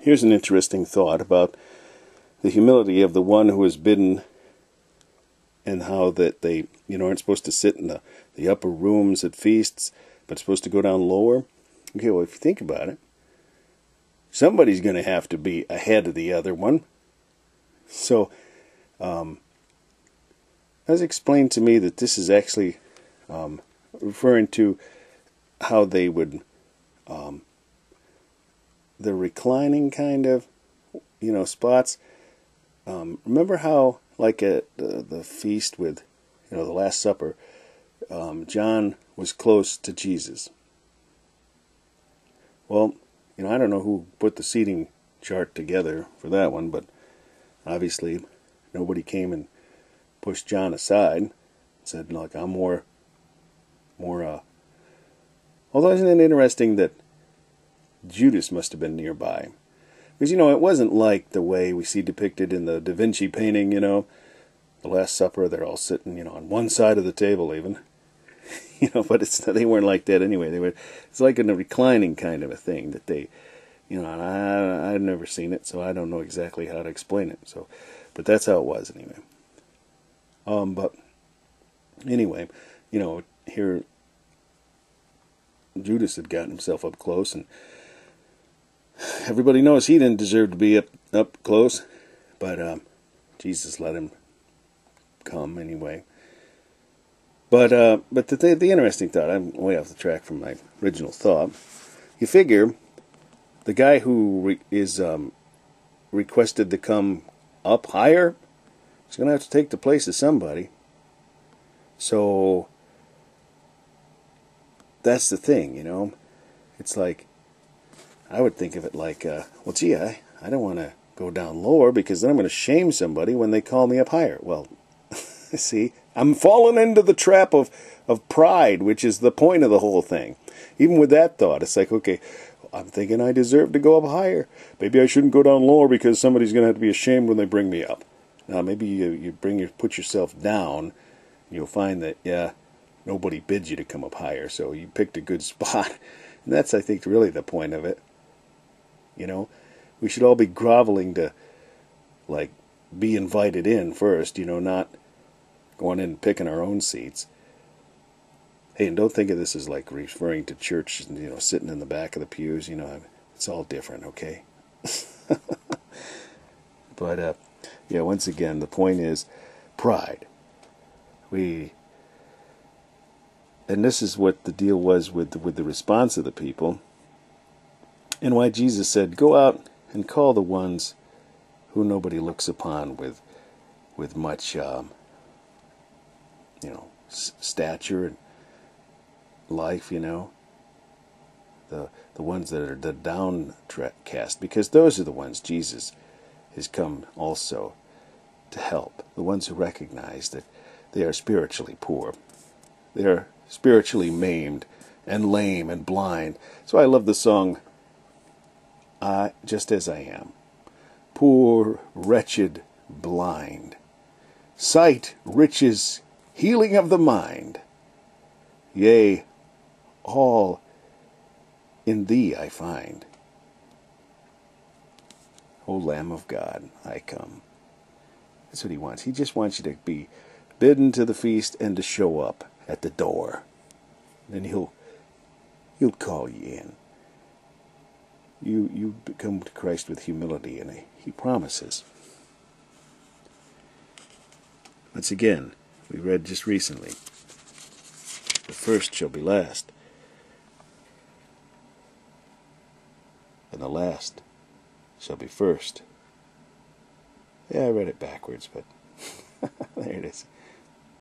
Here's an interesting thought about the humility of the one who is bidden, and how that they, aren't supposed to sit in the upper rooms at feasts, but supposed to go down lower. Okay, well, if you think about it, somebody's going to have to be ahead of the other one. So, it was explained to me that this is actually referring to how they would, the reclining kind of, spots. Remember how, like at the feast with, the Last Supper, John was close to Jesus. Well, I don't know who put the seating chart together for that one, but obviously nobody came and pushed John aside and said, look, I'm more, although isn't it interesting that Judas must have been nearby? Because, it wasn't like the way we see depicted in the Da Vinci painting, the Last Supper, they're all sitting, on one side of the table even. But they weren't like that anyway. It's like in a reclining kind of a thing that they, and I've never seen it, so I don't know exactly how to explain it. So, but that's how it was anyway. But anyway, here Judas had gotten himself up close, and everybody knows he didn't deserve to be up close, but Jesus let him come anyway. But the interesting thought, I'm way off the track from my original thought. You figure the guy who is requested to come up higher is going to have to take the place of somebody. So that's the thing, It's like, I would think of it like, well, gee, I don't want to go down lower because then I'm going to shame somebody when they call me up higher. Well, see, I'm falling into the trap of pride, which is the point of the whole thing. Even with that thought, it's like, okay, I'm thinking I deserve to go up higher. Maybe I shouldn't go down lower because somebody's going to have to be ashamed when they bring me up. Now, maybe you put yourself down, you'll find that, yeah, nobody bids you to come up higher, so you picked a good spot. And that's, I think, really the point of it. We should all be groveling to, like, be invited in first, not going in and picking our own seats. Hey, and don't think of this as like referring to church, sitting in the back of the pews, it's all different, okay? But, yeah, once again, the point is pride. And this is what the deal was with the response of the people, and why Jesus said, go out and call the ones who nobody looks upon with much, stature and life, the ones that are the downcast, because those are the ones Jesus has come also to help, the ones who recognize that they are spiritually poor. They are spiritually maimed and lame and blind. So I love the song, Just As I Am. Poor, wretched, blind. Sight, riches, healing of the mind. Yea, all in thee I find. O Lamb of God, I come. That's what he wants. He just wants you to be bidden to the feast and to show up at the door. Then he'll call you in. You come to Christ with humility, and he promises. Once again, we read just recently, the first shall be last, and the last shall be first. Yeah, I read it backwards, but there it is.